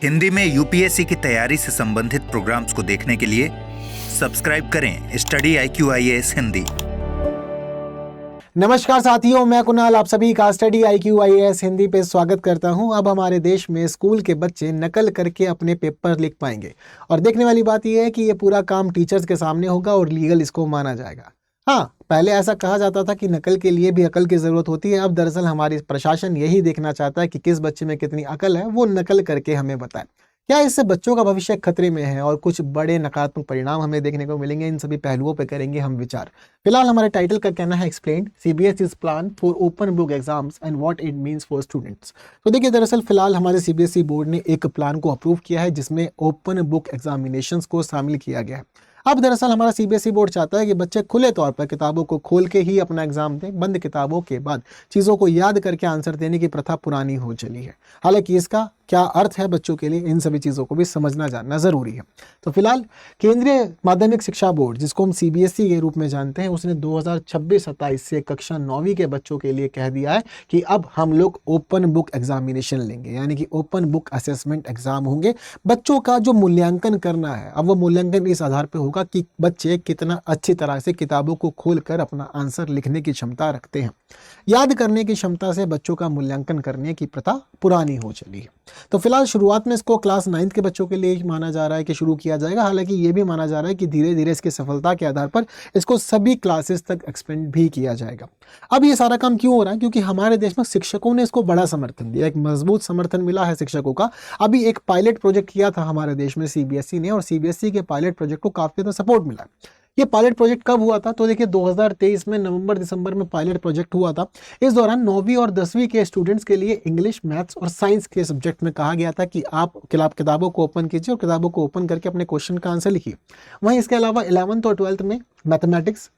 हिंदी में यूपीएससी की तैयारी से संबंधित प्रोग्राम्स को देखने के लिए सब्सक्राइब करें स्टडी IQIAS हिंदी। नमस्कार साथियों, मैं कुणाल आप सभी का स्टडी IQIAS हिंदी पे स्वागत करता हूं। अब हमारे देश में स्कूल के बच्चे नकल करके अपने पेपर लिख पाएंगे और देखने वाली बात यह है कि ये पूरा काम टीचर्स के सामने होगा और लीगल इसको माना जाएगा। हाँ, पहले ऐसा कहा जाता था कि नकल के लिए भी अकल की ज़रूरत होती है। अब दरअसल हमारी प्रशासन यही देखना चाहता है कि किस बच्चे में कितनी अकल है, वो नकल करके हमें बताए। क्या इससे बच्चों का भविष्य खतरे में है और कुछ बड़े नकारात्मक परिणाम हमें देखने को मिलेंगे? इन सभी पहलुओं पर करेंगे हम विचार। फिलहाल हमारे टाइटल का कहना है explained CBSE's plan for open book exams and what it means for students. तो देखिए, दरअसल फिलहाल हमारे CBSE बोर्ड ने एक प्लान को अप्रूव किया है जिसमें ओपन बुक एग्जामिनेशंस को शामिल किया गया है। अब दरअसल हमारा CBSE बोर्ड चाहता है कि बच्चे खुले तौर पर किताबों को खोल के ही अपना एग्जाम दें। बंद किताबों के बाद चीज़ों को याद करके आंसर देने की प्रथा पुरानी हो चली है। हालांकि इसका क्या अर्थ है बच्चों के लिए, इन सभी चीज़ों को भी समझना जानना ज़रूरी है। तो फिलहाल केंद्रीय माध्यमिक शिक्षा बोर्ड, जिसको हम CBSE के रूप में जानते हैं, उसने 2026-27 से कक्षा 9वीं के बच्चों के लिए कह दिया है कि अब हम लोग ओपन बुक एग्जामिनेशन लेंगे, यानी कि ओपन बुक असेसमेंट एग्जाम होंगे। बच्चों का जो मूल्यांकन करना है, अब वो मूल्यांकन इस आधार पर होगा कि बच्चे कितना अच्छी तरह से किताबों को खोलकर अपना आंसर लिखने की क्षमता रखते हैं। याद करने की क्षमता से बच्चों का मूल्यांकन करने की प्रथा पुरानी हो चली है। तो फिलहाल शुरुआत में इसको क्लास 9th के बच्चों के लिए माना जा रहा है कि शुरू किया जाएगा। हालांकि ये भी माना जा रहा है कि धीरे धीरे इसकी सफलता के आधार पर इसको सभी क्लासेस तक एक्सपेंड भी किया जाएगा। अब ये सारा काम क्यों हो रहा है? क्योंकि हमारे देश में शिक्षकों ने इसको बड़ा समर्थन दिया, एक मजबूत समर्थन मिला है शिक्षकों का। अभी एक पायलट प्रोजेक्ट किया था हमारे देश में CBSE ने, और CBSE के पायलट प्रोजेक्ट को काफी ज़्यादा सपोर्ट मिला। ये पायलट प्रोजेक्ट कब हुआ था? तो देखिए, 2023 में नवंबर-दिसंबर में पायलट प्रोजेक्ट हुआ था। इस दौरान 9वीं और 10वीं के स्टूडेंट्स के लिए इंग्लिश, मैथ्स और साइंस के सब्जेक्ट में कहा गया था कि आप किताबों को ओपन कीजिए और किताबों को ओपन करके अपने क्वेश्चन का आंसर लिखिए। वहीं इसके अलावा 11th और 12th में मैथमेटिक्स,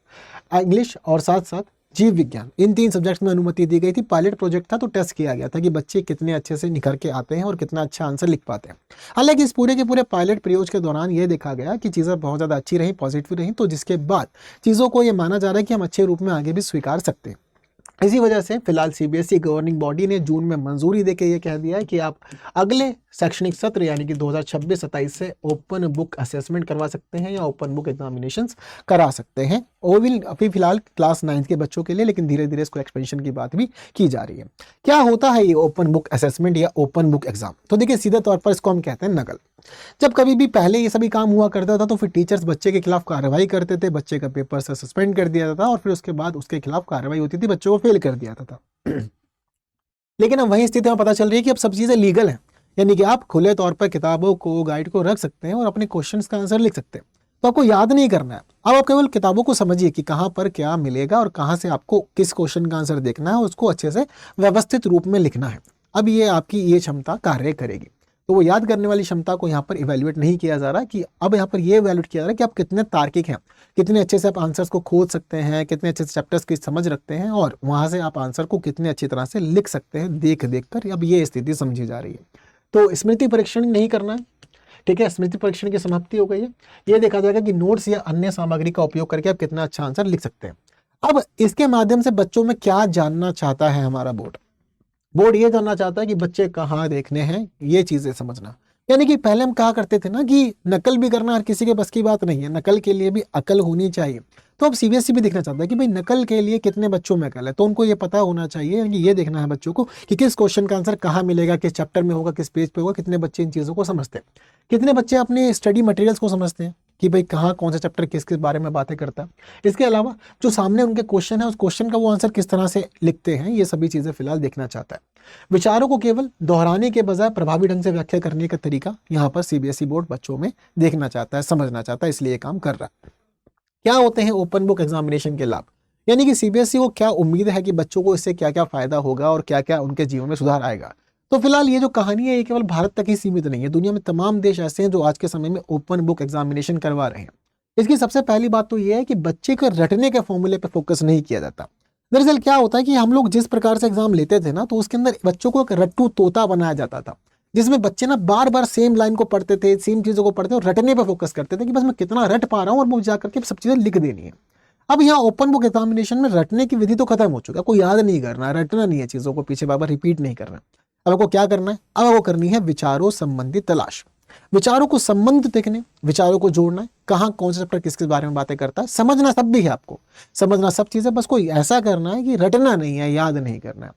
इंग्लिश और साथ साथ जीव विज्ञान, इन 3 सब्जेक्ट्स में अनुमति दी गई थी। पायलट प्रोजेक्ट था तो टेस्ट किया गया था कि बच्चे कितने अच्छे से निखर के आते हैं और कितना अच्छा आंसर लिख पाते हैं। हालांकि इस पूरे के पूरे पायलट प्रयोग के दौरान ये देखा गया कि चीज़ें बहुत ज़्यादा अच्छी रही, पॉजिटिव रही, तो जिसके बाद चीज़ों को ये माना जा रहा है कि हम अच्छे रूप में आगे भी स्वीकार सकते हैं। इसी वजह से फिलहाल CBSE गवर्निंग बॉडी ने जून में मंजूरी देके ये कह दिया है कि आप अगले शैक्षणिक सत्र यानी कि 2026-27 से ओपन बुक असेसमेंट करवा सकते हैं या ओपन बुक एग्जामिनेशंस करा सकते हैं। वो भी अभी फिलहाल क्लास 9th के बच्चों के लिए, लेकिन धीरे धीरे इसको एक्सपेंशन की बात भी की जा रही है। क्या होता है ये ओपन बुक असेसमेंट या ओपन बुक एग्जाम? तो देखिए, सीधे तौर पर इसको हम कहते हैं नकल। जब कभी भी पहले ये सभी काम हुआ करता था तो फिर टीचर्स बच्चे के खिलाफ कार्रवाई करते थे, बच्चे का पेपर से सस्पेंड कर दिया जाता था और फिर उसके बाद उसके खिलाफ कार्रवाई होती थी, बच्चों को फेल कर दिया जाता था। लेकिन अब वही स्थिति में पता चल रही है कि अब सब चीज़ें लीगल हैं, यानी कि आप खुले तौर पर किताबों को, गाइड को रख सकते हैं और अपने क्वेश्चंस का आंसर लिख सकते हैं। तो आपको याद नहीं करना है, अब आप केवल किताबों को समझिए कि कहाँ पर क्या मिलेगा और कहाँ से आपको किस क्वेश्चन का आंसर देखना है, उसको अच्छे से व्यवस्थित रूप में लिखना है। अब ये आपकी ये क्षमता कार्य करेगी। तो वो याद करने वाली क्षमता को यहाँ पर इवेल्युएट नहीं किया जा रहा कि अब यहाँ पर ये इवेल्युएट किया जा रहा है कि आप कितने तार्किक हैं, कितने अच्छे से आप आंसर्स को खोज सकते हैं, कितने अच्छे से चैप्टर्स की समझ रखते हैं और वहाँ से आप आंसर को कितने अच्छी तरह से लिख सकते हैं देख देख कर। अब ये स्थिति समझी जा रही है। तो स्मृति परीक्षण नहीं करना है, ठीक है, स्मृति परीक्षण की समाप्ति हो गई है। ये देखा जाएगा कि नोट्स या अन्य सामग्री का उपयोग करके आप कितना अच्छा आंसर लिख सकते हैं। अब इसके माध्यम से बच्चों में क्या जानना चाहता है हमारा बोर्ड ये जानना चाहता है कि बच्चे कहाँ देखने हैं, ये चीजें समझना। यानी कि पहले हम कहा करते थे ना कि नकल भी करना हर किसी के बस की बात नहीं है, नकल के लिए भी अकल होनी चाहिए। तो अब CBSE भी देखना चाहता है कि भाई नकल के लिए कितने बच्चों में अकल है, तो उनको ये पता होना चाहिए कि ये देखना है बच्चों को कि किस क्वेश्चन का आंसर कहाँ मिलेगा, किस चैप्टर में होगा, किस पेज पे होगा, कितने बच्चे इन चीज़ों को समझते हैं, कितने बच्चे अपने स्टडी मटेरियल्स को समझते हैं कि भाई कहाँ कौन सा चैप्टर किस किस बारे में बातें करता है। इसके अलावा जो सामने उनके क्वेश्चन है, उस क्वेश्चन का वो आंसर किस तरह से लिखते हैं, ये सभी चीज़ें फिलहाल देखना चाहता है। विचारों को केवल दोहराने के बजाय प्रभावी ढंग से व्याख्या करने का तरीका यहाँ पर CBSE बोर्ड बच्चों में देखना चाहता है, समझना चाहता है, इसलिए काम कर रहा है। क्या होते हैं ओपन बुक एग्जामिनेशन के लाभ, यानी कि CBSE को क्या उम्मीद है कि बच्चों को इससे क्या क्या फायदा होगा और क्या क्या उनके जीवन में सुधार आएगा? तो फिलहाल ये जो कहानी है ये केवल भारत तक ही सीमित नहीं है, दुनिया में तमाम देश ऐसे हैं जो आज के समय में ओपन बुक एग्जामिनेशन करवा रहे हैं। इसकी सबसे पहली बात तो ये है कि बच्चे को रटने के फॉर्मूले पर फोकस नहीं किया जाता। दरअसल क्या होता है कि हम लोग जिस प्रकार से एग्जाम लेते थे ना, तो उसके अंदर बच्चों को एक रट्टू तोता बनाया जाता था, जिसमें बच्चे ना बार बार सेम लाइन को पढ़ते थे, सेम चीज़ों को पढ़ते और रटने पर फोकस करते थे कि बस मैं कितना रट पा रहा हूँ और मुझे जाकर के सब चीज़ें लिख देनी है। अब यहाँ ओपन बुक एग्जामिनेशन में रटने की विधि तो खत्म हो चुका है, कोई याद नहीं करना, रटना नहीं है, चीज़ों को पीछे बार बार रिपीट नहीं करना। अब आपको क्या करना है, अब आपको करनी है विचारों संबंधी तलाश। विचारों को संबंध देखने, विचारों को जोड़ना है, कहाँ कौन सा चैप्टर किस किस बारे में बातें करता है, समझना सब भी है आपको, समझना सब चीजें, बस कोई ऐसा करना है कि रटना नहीं है, याद नहीं करना है।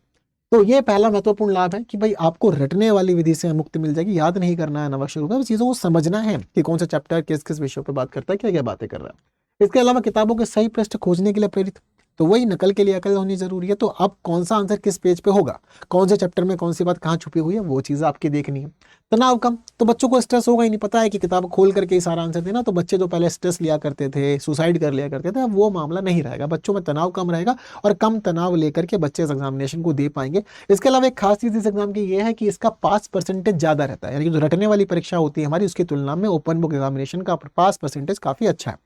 तो ये पहला महत्वपूर्ण लाभ है कि भाई आपको रटने वाली विधि से मुक्ति मिल जाएगी, याद नहीं करना है अनावश्यक रूप से, चीजों को समझना है कि कौन सा चैप्टर किस किस विषयों पर बात करता है, क्या क्या बातें कर रहा है। इसके अलावा किताबों के सही पृष्ठ खोजने के लिए प्रेरित, तो वही नकल के लिए अकल होनी जरूरी है। तो अब कौन सा आंसर किस पेज पे होगा, कौन से चैप्टर में कौन सी बात कहाँ छुपी हुई है, वो चीज़ आपकी देखनी है। तनाव कम, तो बच्चों को स्ट्रेस होगा ही नहीं, पता है कि किताब खोल करके ही सारा आंसर देना। तो बच्चे जो पहले स्ट्रेस लिया करते थे, सुसाइड कर लिया करते थे, अब वो मामला नहीं रहेगा, बच्चों में तनाव कम रहेगा और कम तनाव लेकर के बच्चे इस एग्जामिनेशन को दे पाएंगे। इसके अलावा एक खास चीज़ इस एग्जाम की ये है कि इसका पास परसेंटेज ज़्यादा रहता है, यानी कि जो रटने वाली परीक्षा होती है हमारी, उसकी तुलना में ओपन बुक एग्जामिनेशन का पास परसेंटेज काफ़ी अच्छा है।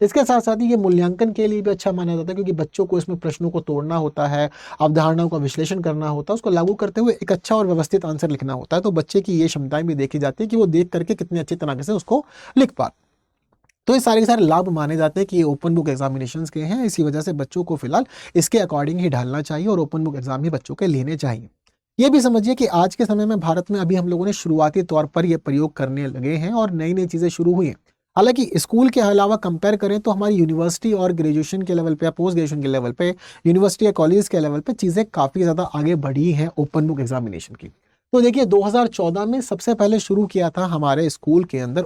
इसके साथ साथ ही ये मूल्यांकन के लिए भी अच्छा माना जाता है, क्योंकि बच्चों को इसमें प्रश्नों को तोड़ना होता है, अवधारणाओं का विश्लेषण करना होता है, उसको लागू करते हुए एक अच्छा और व्यवस्थित आंसर लिखना होता है। तो बच्चे की ये क्षमताएं भी देखी जाती है कि वो देख करके कितने अच्छी तरीके से उसको लिख पा। तो ये सारे के सारे लाभ माने जाते हैं कि ये ओपन बुक एग्जामिनेशंस के हैं, इसी वजह से बच्चों को फिलहाल इसके अकॉर्डिंग ही ढालना चाहिए और ओपन बुक एग्जाम ही बच्चों के लेने चाहिए। ये भी समझिए कि आज के समय में भारत में अभी हम लोगों ने शुरुआती तौर पर ये प्रयोग करने लगे हैं और नई नई चीज़ें शुरू हुई हैं। हालांकि स्कूल के अलावा कंपेयर करें तो हमारी यूनिवर्सिटी और ग्रेजुएशन के लेवल पे या पोस्ट ग्रेजुएशन के लेवल पे, यूनिवर्सिटी या कॉलेज के लेवल पे चीज़ें काफ़ी ज़्यादा आगे बढ़ी हैं ओपन बुक एग्जामिनेशन की। तो देखिए 2014 में सबसे पहले शुरू किया था हमारे स्कूल के अंदर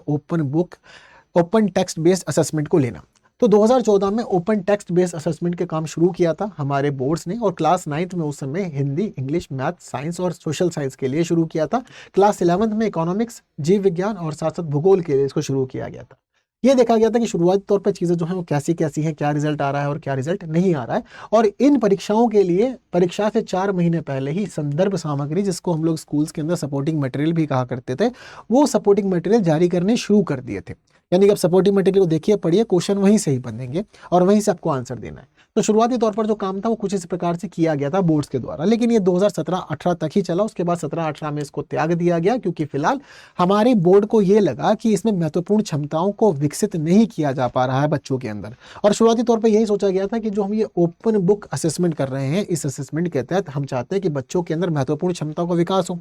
ओपन टेक्स्ट बेस्ड असेसमेंट को लेना। तो 2014 में ओपन टेक्स्ट बेस्ड असेसमेंट के काम शुरू किया था हमारे बोर्ड्स ने, और क्लास 9th में उस समय हिंदी, इंग्लिश, मैथ, साइंस और सोशल साइंस के लिए शुरू किया था। क्लास 11th में इकोनॉमिक्स, जीव विज्ञान और साथ साथ भूगोल के लिए इसको शुरू किया गया था। ये देखा गया था कि शुरुआती तौर पर चीज़ें जो हैं वो कैसी कैसी हैं, क्या रिजल्ट आ रहा है और क्या रिजल्ट नहीं आ रहा है। और इन परीक्षाओं के लिए परीक्षा से 4 महीने पहले ही संदर्भ सामग्री, जिसको हम लोग स्कूल्स के अंदर सपोर्टिंग मटेरियल भी कहा करते थे, वो सपोर्टिंग मटेरियल जारी करने शुरू कर दिए थे। यानी कि आप सपोर्टिंग मटेरियल को देखिए, पढ़िए, क्वेश्चन वहीं से ही बनेंगे और वहीं से आपको आंसर देना है। तो शुरुआती तौर पर जो काम था वो कुछ इस प्रकार से किया गया था बोर्ड्स के द्वारा, लेकिन ये 2017-18 तक ही चला। उसके बाद 17-18 में इसको त्याग दिया गया, क्योंकि फिलहाल हमारे बोर्ड को ये लगा कि इसमें महत्वपूर्ण क्षमताओं को विकसित नहीं किया जा पा रहा है बच्चों के अंदर। और शुरुआती तौर पर यही सोचा गया था कि जो हम ये ओपन बुक असेसमेंट कर रहे हैं, इस असेसमेंट के तहत हम चाहते हैं कि बच्चों के अंदर महत्वपूर्ण क्षमताओं का विकास हो।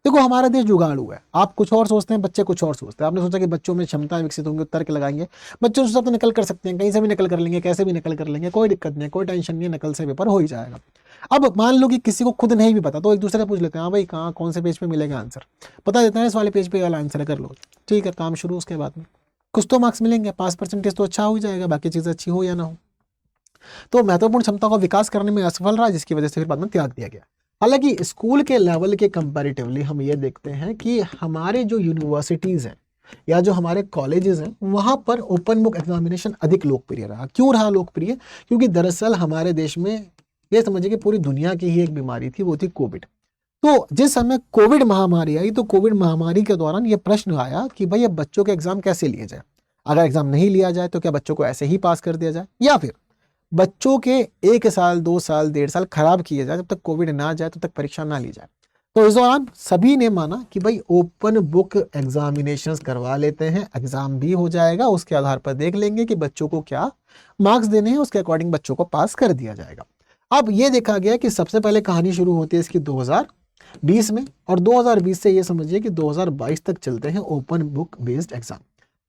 देखो हमारा देश जुगाड़ू है, आप कुछ और सोचते हैं, बच्चे कुछ और सोचते हैं। आपने सोचा कि बच्चों में क्षमताएं विकसित होंगी, तर्क लगाएंगे, बच्चों से तो नकल कर सकते हैं, कहीं से भी नकल कर लेंगे, कैसे भी नकल कर लेंगे, कोई दिक्कत नहीं, कोई टेंशन नहीं है, नकल से पेपर हो ही जाएगा। अब मान लो कि किसी को खुद नहीं भी पता, तो एक दूसरे से पूछ लेते हैं, हाँ भाई कहाँ कौन से पेज पे मिलेगा आंसर, बता देते हैं इस वाले पेज पे वाला आंसर है, कर लो, ठीक है, काम शुरू। उसके बाद में कुछ तो मार्क्स मिलेंगे, पास परसेंटेज तो अच्छा हो जाएगा, बाकी चीज़ें अच्छी हो या ना हो। तो महत्वपूर्ण क्षमताओं का विकास करने में असफल रहा, जिसकी वजह से फिर बाद में त्याग दिया गया। हालांकि स्कूल के लेवल के कंपैरेटिवली हम ये देखते हैं कि हमारे जो यूनिवर्सिटीज़ हैं या जो हमारे कॉलेजेस हैं, वहाँ पर ओपन बुक एग्जामिनेशन अधिक लोकप्रिय रहा। क्यों रहा लोकप्रिय? क्योंकि दरअसल हमारे देश में, ये समझिए कि पूरी दुनिया की ही एक बीमारी थी, वो थी कोविड। तो जिस समय कोविड महामारी आई, तो कोविड महामारी के दौरान ये प्रश्न आया कि भाई अब बच्चों के एग्जाम कैसे लिए जाए। अगर एग्जाम नहीं लिया जाए तो क्या बच्चों को ऐसे ही पास कर दिया जाए, या फिर बच्चों के 1 साल, 2 साल, 1.5 साल खराब किए जाए, जब तक कोविड ना जाए तब तक परीक्षा ना ली जाए। तो इस दौरान सभी ने माना कि भाई ओपन बुक एग्जामिनेशंस करवा लेते हैं, एग्जाम भी हो जाएगा, उसके आधार पर देख लेंगे कि बच्चों को क्या मार्क्स देने हैं, उसके अकॉर्डिंग बच्चों को पास कर दिया जाएगा। अब ये देखा गया कि सबसे पहले कहानी शुरू होती है इसकी 2020 में, और 2020 से ये समझिए कि 2022 तक चलते हैं ओपन बुक बेस्ड एग्जाम।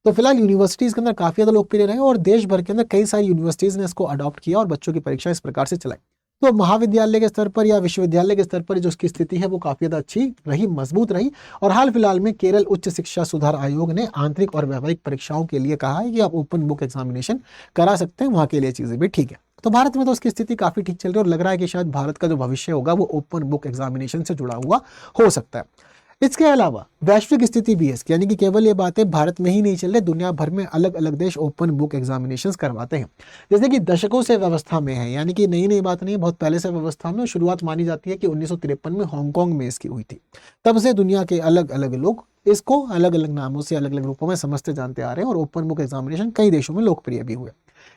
तो फिलहाल यूनिवर्सिटीज़ के अंदर काफ़ी ज़्यादा लोकप्रिय रहे और देश भर के अंदर कई सारी यूनिवर्सिटीज़ ने इसको अडॉप्ट किया और बच्चों की परीक्षा इस प्रकार से चलाई। तो महाविद्यालय के स्तर पर या विश्वविद्यालय के स्तर पर जो उसकी स्थिति है वो काफ़ी ज़्यादा अच्छी रही, मजबूत रही। और हाल फिलहाल में केरल उच्च शिक्षा सुधार आयोग ने आंतरिक और व्यावहारिक परीक्षाओं के लिए कहा है कि आप ओपन बुक एग्जामिनेशन करा सकते हैं, वहाँ के लिए चीज़ें भी ठीक है। तो भारत में तो उसकी स्थिति काफ़ी ठीक चल रही है और लग रहा है कि शायद भारत का जो भविष्य होगा वो ओपन बुक एग्जामिनेशन से जुड़ा हुआ हो सकता है। इसके अलावा वैश्विक स्थिति भी है इसकी, यानी कि केवल ये बातें भारत में ही नहीं चल रही, दुनिया भर में अलग अलग देश ओपन बुक एग्जामिनेशंस करवाते हैं। जैसे कि दशकों से व्यवस्था में है, यानी कि नई नई बात नहीं, बहुत पहले से व्यवस्था में। शुरुआत मानी जाती है कि 1953 में हांगकांग में इसकी हुई थी। तब से दुनिया के अलग अलग लोग इसको अलग अलग नामों से, अलग अलग रूपों में समझते जानते आ रहे हैं और ओपन बुक एग्जामिनेशन कई देशों में लोकप्रिय भी हुए।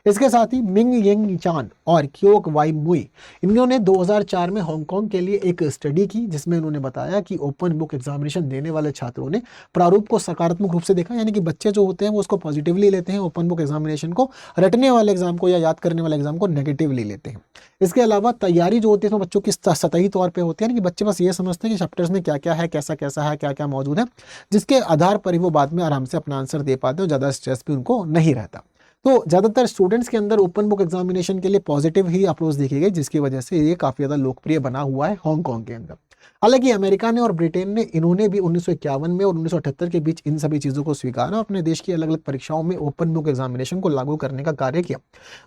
इसके साथ ही मिंग येंग चान और क्योक वाई मुई, इन्होंने 2004 में हांगकांग के लिए एक स्टडी की जिसमें इन्होंने बताया कि ओपन बुक एग्जामिनेशन देने वाले छात्रों ने प्रारूप को सकारात्मक रूप से देखा, यानी कि बच्चे जो होते हैं वो उसको पॉजिटिवली लेते हैं, ओपन बुक एग्जामिनेशन को, रटने वाले एग्जाम को या याद करने वाले एग्जाम को नेगेटिवली लेते हैं। इसके अलावा तैयारी जो होती है तो बच्चों की सतही तौर पे होती है, कि बच्चे बस ये समझते हैं कि चैप्टर्स में क्या क्या है, कैसा कैसा है, क्या क्या मौजूद है, जिसके आधार पर ही वो बाद में आराम से अपना आंसर दे पाते हैं, ज़्यादा स्ट्रेस भी उनको नहीं रहता। तो ज़्यादातर स्टूडेंट्स के अंदर ओपन बुक एग्जामिनेशन के लिए पॉजिटिव ही अप्रोच देखी गई, जिसकी वजह से ये काफ़ी ज़्यादा लोकप्रिय बना हुआ है हांगकांग के अंदर। हालांकि अमेरिका ने और ब्रिटेन ने, इन्होंने भी 1951 में और 1978 के बीच इन सभी चीज़ों को स्वीकारा और अपने देश की अलग अलग परीक्षाओं में ओपन बुक एग्जामिनेशन को लागू करने का कार्य किया।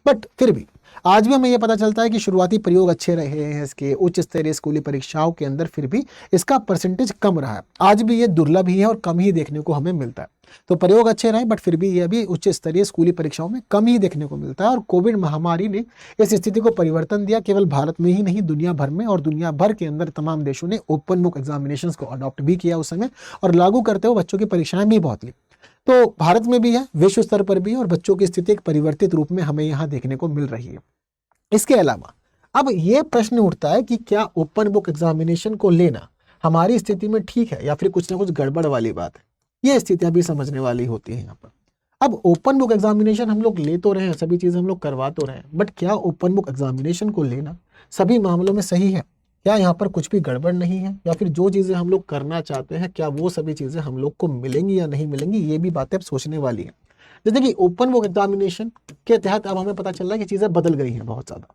बट फिर भी आज भी हमें यह पता चलता है कि शुरुआती प्रयोग अच्छे रहे हैं इसके उच्च स्तरीय स्कूली परीक्षाओं के अंदर, फिर भी इसका परसेंटेज कम रहा है। आज भी ये दुर्लभ ही है और कम ही देखने को हमें मिलता है। तो प्रयोग अच्छे रहे बट फिर भी यह भी उच्च स्तरीय स्कूली परीक्षाओं में कम ही देखने को मिलता है। और कोविड महामारी ने इस स्थिति को परिवर्तन दिया। केवल भारत में ही नहीं, दुनिया भर में, और दुनिया भर के अंदर तमाम देशों ने ओपन बुक एग्जामिनेशंस को अडॉप्ट भी किया उस समय, और लागू करते हुए बच्चों की परीक्षाएं भी बहुत ली। तो भारत में भी है, विश्व स्तर पर भी है, और बच्चों की स्थिति एक परिवर्तित रूप में हमें यहाँ देखने को मिल रही है। इसके अलावा अब ये प्रश्न उठता है कि क्या ओपन बुक एग्जामिनेशन को लेना हमारी स्थिति में ठीक है या फिर कुछ ना कुछ गड़बड़ वाली बात है। ये स्थितियां भी समझने वाली होती है यहाँ पर। अब ओपन बुक एग्जामिनेशन हम लोग ले तो रहे हैं, सभी चीजें हम लोग करवा तो रहे हैं, बट क्या ओपन बुक एग्जामिनेशन को लेना सभी मामलों में सही है? क्या यहाँ पर कुछ भी गड़बड़ नहीं है? या फिर जो चीजें हम लोग करना चाहते हैं क्या वो सभी चीजें हम लोग को मिलेंगी या नहीं मिलेंगी? ये भी बातें अब सोचने वाली है। जैसे कि ओपन बुक एग्जामिनेशन के तहत अब हमें पता चल रहा है कि चीजें बदल गई हैं बहुत ज्यादा।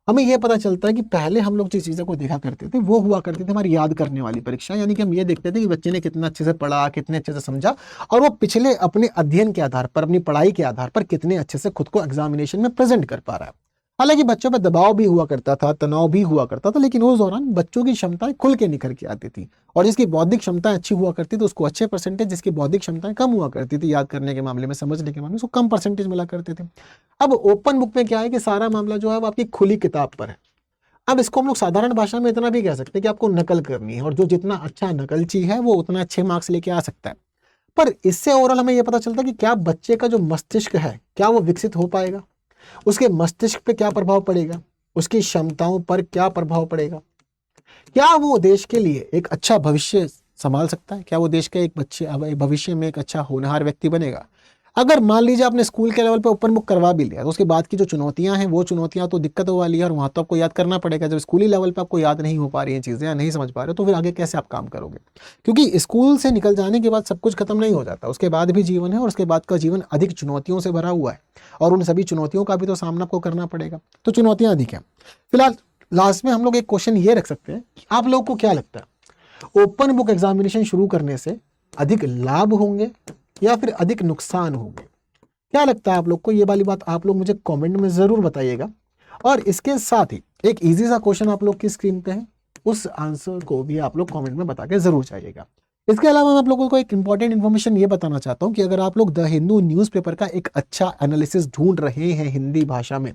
हमें यह पता चलता है कि पहले हम लोग जिस चीज़ों को देखा करते थे वो हुआ करती थी हमारी याद करने वाली परीक्षा, यानी कि हम ये देखते थे कि बच्चे ने कितना अच्छे से पढ़ा, कितने अच्छे से समझा, और वो पिछले अपने अध्ययन के आधार पर, अपनी पढ़ाई के आधार पर कितने अच्छे से खुद को एग्जामिनेशन में प्रेजेंट कर पा रहा है। हालांकि बच्चों पर दबाव भी हुआ करता था, तनाव भी हुआ करता था, लेकिन उस दौरान बच्चों की क्षमताएं खुल के निखर के आती थी, और जिसकी बौद्धिक क्षमताएं अच्छी हुआ करती थी उसको अच्छे परसेंटेज, जिसकी बौद्धिक क्षमताएं कम हुआ करती थी याद करने के मामले में, समझने के मामले में, उसको कम परसेंटेज मिला करते थे। अब ओपन बुक में क्या है कि सारा मामला जो है वो आपकी खुली किताब पर है। अब इसको हम लोग साधारण भाषा में इतना भी कह सकते हैं कि आपको नकल करनी है, और जो जितना अच्छा नकलची है वो उतना अच्छे मार्क्स लेके आ सकता है। पर इससे ओवरऑल हमें यह पता चलता है कि क्या बच्चे का जो मस्तिष्क है क्या वो विकसित हो पाएगा, उसके मस्तिष्क पे क्या प्रभाव पड़ेगा, उसकी क्षमताओं पर क्या प्रभाव पड़ेगा, क्या वो देश के लिए एक अच्छा भविष्य संभाल सकता है, क्या वो देश के एक बच्चे भविष्य में एक अच्छा होनहार व्यक्ति बनेगा। अगर मान लीजिए आपने स्कूल के लेवल पे ओपन बुक करवा भी लिया तो उसके बाद की जो चुनौतियां हैं वो चुनौतियां तो दिक्कत वाली है, और वहां तो आपको याद करना पड़ेगा। जब स्कूली लेवल पे आपको याद नहीं हो पा रही हैं चीज़ें या नहीं समझ पा रहे हो तो फिर आगे कैसे आप काम करोगे, क्योंकि स्कूल से निकल जाने के बाद सब कुछ खत्म नहीं हो जाता, उसके बाद भी जीवन है, और उसके बाद का जीवन अधिक चुनौतियों से भरा हुआ है, और उन सभी चुनौतियों का भी तो सामना आपको करना पड़ेगा। तो चुनौतियां अधिक हैं। फिलहाल लास्ट में हम लोग एक क्वेश्चन ये रख सकते हैं कि आप लोग को क्या लगता है, ओपन बुक एग्जामिनेशन शुरू करने से अधिक लाभ होंगे या फिर अधिक नुकसान होंगे? क्या लगता है आप लोग को? ये वाली बात आप लोग मुझे कमेंट में जरूर बताइएगा। और इसके साथ ही एक इजी सा क्वेश्चन आप लोग की स्क्रीन पे है, उस आंसर को भी आप लोग कमेंट में बता के जरूर जाइएगा। इसके अलावा मैं आप लोगों को एक इंपॉर्टेंट इन्फॉर्मेशन ये बताना चाहता हूँ कि अगर आप लोग द हिंदू न्यूज़पेपर का एक अच्छा एनालिसिस ढूंढ रहे हैं हिंदी भाषा में,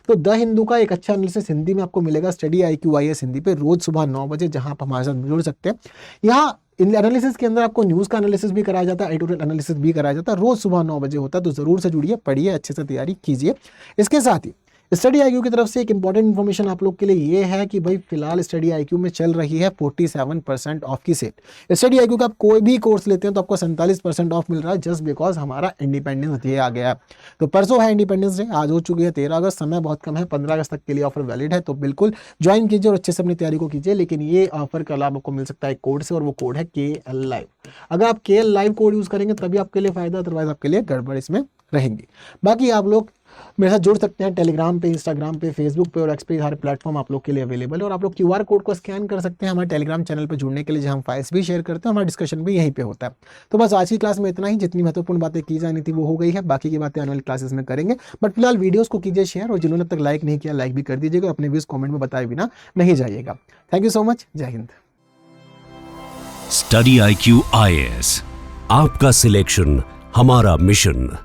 तो द हिंदू का एक अच्छा एनालिसिस हिंदी में आपको मिलेगा स्टडी IQ IAS हिंदी पे, रोज सुबह 9 बजे, जहां आप हमारे साथ जुड़ सकते हैं। यहाँ इन एनालिसिस के अंदर आपको न्यूज़ का एनालिसिस भी कराया जाता है, एडिटोरियल एनालिसिस भी कराया जाता है, रोज सुबह 9 बजे होता है। तो जरूर से जुड़िए, पढ़िए, अच्छे से तैयारी कीजिए। इसके साथ ही स्टडी IQ की तरफ से एक इंपॉर्टेंट इन्फॉर्मेशन आप लोग के लिए ये है कि भाई फिलहाल स्टडी IQ में चल रही है 47% ऑफ की सेल। स्टडी IQ का आप कोई भी कोर्स लेते हैं तो आपको 47% ऑफ मिल रहा है, जस्ट बिकॉज हमारा इंडिपेंडेंस डे आ गया है। तो परसों है इंडिपेंडेंस डे, आज हो चुकी है 13 अगस्त, समय बहुत कम है, 15 अगस्त तक के लिए ऑफर वैलिड है। तो बिल्कुल ज्वाइन कीजिए और अच्छे से अपनी तैयारी को कीजिए। लेकिन ये ऑफर का लाभ आपको मिल सकता है कोड से, और वो कोड है KL Live। अगर आप KL Live कोड यूज करेंगे तभी आपके लिए फायदा, अदरवाइज आपके लिए गड़बड़ इसमें रहेंगी। बाकी आप लोग मेरे साथ जुड़ सकते हैं टेलीग्राम पे, इंस्टाग्राम पे, फेसबुक पे और एक्स पे, हर प्लेटफॉर्म आप लोग के लिए अवेलेबल है। और आप लोग QR कोड को स्कैन कर सकते हैं हमारे टेलीग्राम चैनल पे जुड़ने के लिए, जहां हम फाइल्स भी शेयर करते हैं, हमारा डिस्कशन भी यहीं पे होता है। तो बस आज की क्लास में इतना ही, जितनी महत्वपूर्ण बातें की जानी थी वो हो गई है, बाकी की बातें आने वाली क्लासेस में करेंगे। बट फिलहाल वीडियोस को कीजिए शेयर, और जिन्होंने अब तक लाइक नहीं किया लाइक भी कर दीजिएगा, अपने व्यूज कॉमेंट में बताए बिना नहीं जाइएगा। थैंक यू सो मच, जय हिंद। स्टडी IQ IAS, आपका सिलेक्शन हमारा मिशन।